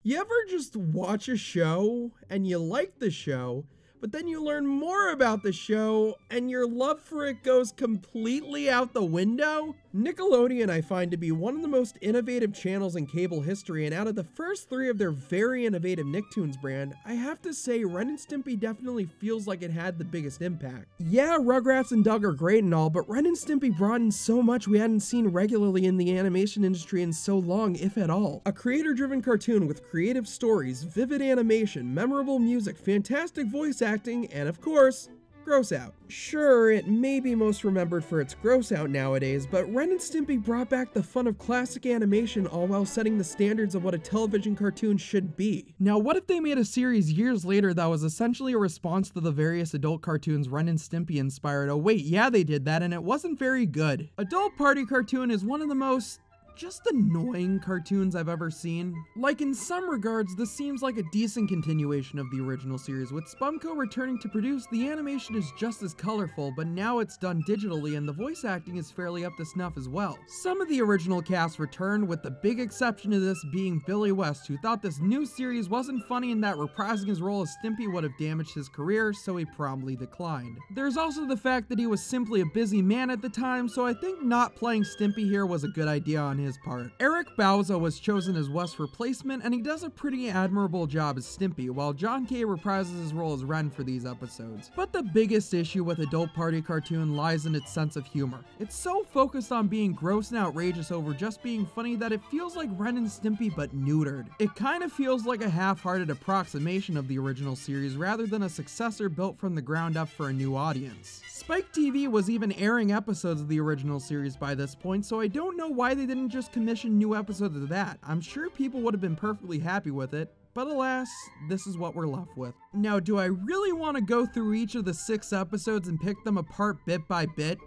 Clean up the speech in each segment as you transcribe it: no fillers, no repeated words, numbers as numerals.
You ever just watch a show and you like the show, but then you learn more about the show and your love for it goes completely out the window? Nickelodeon I find to be one of the most innovative channels in cable history, and out of the first 3 of their very innovative Nicktoons brand, I have to say Ren and Stimpy definitely feels like it had the biggest impact. Yeah, Rugrats and Doug are great and all, but Ren and Stimpy brought in so much we hadn't seen regularly in the animation industry in so long, if at all. A creator-driven cartoon with creative stories, vivid animation, memorable music, fantastic voice acting, and of course, gross out. Sure, it may be most remembered for its gross out nowadays, but Ren and Stimpy brought back the fun of classic animation all while setting the standards of what a television cartoon should be. Now, what if they made a series years later that was essentially a response to the various adult cartoons Ren and Stimpy inspired? Oh wait, yeah they did that and it wasn't very good. Adult Party Cartoon is one of the most just annoying cartoons I've ever seen. Like, in some regards, this seems like a decent continuation of the original series. With Spumco returning to produce, the animation is just as colorful, but now it's done digitally and the voice acting is fairly up to snuff as well. Some of the original cast returned, with the big exception of this being Billy West, who thought this new series wasn't funny and that reprising his role as Stimpy would have damaged his career, so he promptly declined. There's also the fact that he was simply a busy man at the time, so I think not playing Stimpy here was a good idea on his part. Eric Bauza was chosen as West's replacement, and he does a pretty admirable job as Stimpy, while John K reprises his role as Ren for these episodes. But the biggest issue with Adult Party Cartoon lies in its sense of humor. It's so focused on being gross and outrageous over just being funny that it feels like Ren and Stimpy but neutered. It kind of feels like a half-hearted approximation of the original series rather than a successor built from the ground up for a new audience. Spike TV was even airing episodes of the original series by this point, so I don't know why they didn't just commission new episodes of that. I'm sure people would have been perfectly happy with it, but alas, this is what we're left with. Now, do I really want to go through each of the 6 episodes and pick them apart bit by bit?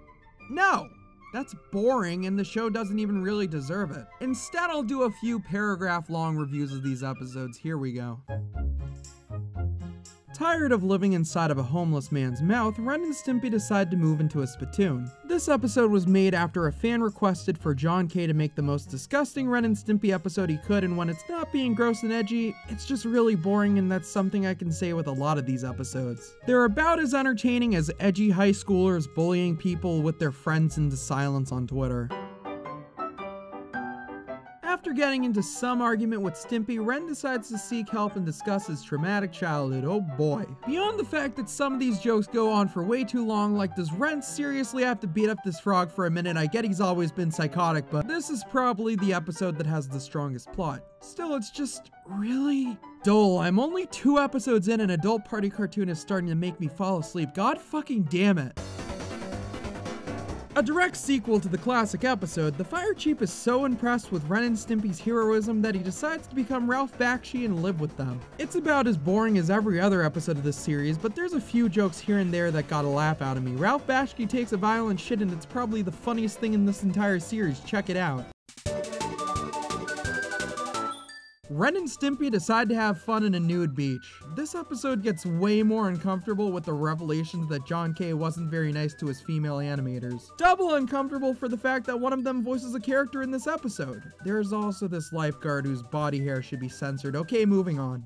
No! That's boring and the show doesn't even really deserve it. Instead, I'll do a few paragraph-long reviews of these episodes. Here we go. Tired of living inside of a homeless man's mouth, Ren and Stimpy decide to move into a spittoon. This episode was made after a fan requested for John K to make the most disgusting Ren and Stimpy episode he could, and when it's not being gross and edgy, it's just really boring, and that's something I can say with a lot of these episodes. They're about as entertaining as edgy high schoolers bullying people with their friends into silence on Twitter. After getting into some argument with Stimpy, Ren decides to seek help and discuss his traumatic childhood. Oh boy. Beyond the fact that some of these jokes go on for way too long, like does Ren seriously have to beat up this frog for a minute? I get he's always been psychotic, but this is probably the episode that has the strongest plot. Still, it's just really dull. I'm only 2 episodes in and Adult Party Cartoon is starting to make me fall asleep. God fucking damn it. A direct sequel to the classic episode, the Fire Chief is so impressed with Ren and Stimpy's heroism that he decides to become Ralph Bakshi and live with them. It's about as boring as every other episode of this series, but there's a few jokes here and there that got a laugh out of me. Ralph Bakshi takes a violent shit and it's probably the funniest thing in this entire series. Check it out. Ren and Stimpy decide to have fun in a nude beach. This episode gets way more uncomfortable with the revelations that John K wasn't very nice to his female animators. Double uncomfortable for the fact that one of them voices a character in this episode. There's also this lifeguard whose body hair should be censored. Okay, moving on.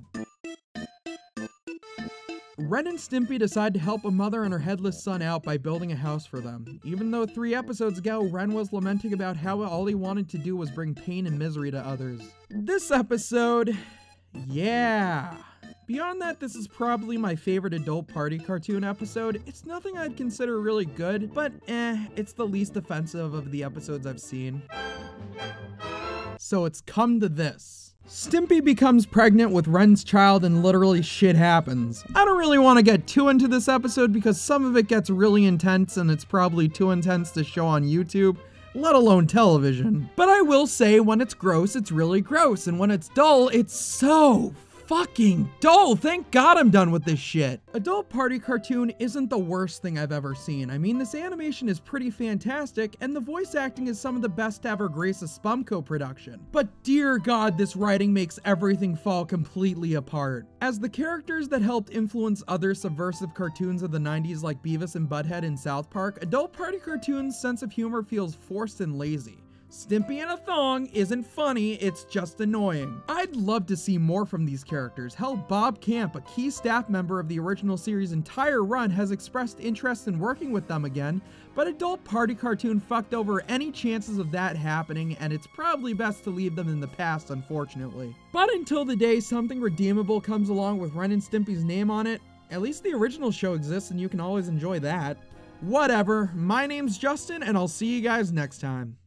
Ren and Stimpy decide to help a mother and her headless son out by building a house for them. Even though 3 episodes ago, Ren was lamenting about how all he wanted to do was bring pain and misery to others. This episode, yeah. Beyond that, this is probably my favorite Adult Party Cartoon episode. It's nothing I'd consider really good, but it's the least offensive of the episodes I've seen. So it's come to this. Stimpy becomes pregnant with Ren's child and literally shit happens. I don't really want to get too into this episode because some of it gets really intense and it's probably too intense to show on YouTube, let alone television. But I will say when it's gross, it's really gross, and when it's dull, it's so fucking dull. Thank God I'm done with this shit. Adult Party Cartoon isn't the worst thing I've ever seen. I mean, this animation is pretty fantastic, and the voice acting is some of the best to ever grace a Spumco production. But dear God, this writing makes everything fall completely apart. As the characters that helped influence other subversive cartoons of the 90s like Beavis and Butthead and South Park, Adult Party Cartoon's sense of humor feels forced and lazy. Stimpy in a thong isn't funny, it's just annoying. I'd love to see more from these characters. Hell, Bob Camp, a key staff member of the original series' entire run, has expressed interest in working with them again, but Adult Party Cartoon fucked over any chances of that happening, and it's probably best to leave them in the past, unfortunately. But until the day something redeemable comes along with Ren and Stimpy's name on it, at least the original show exists and you can always enjoy that. Whatever, my name's Justin, and I'll see you guys next time.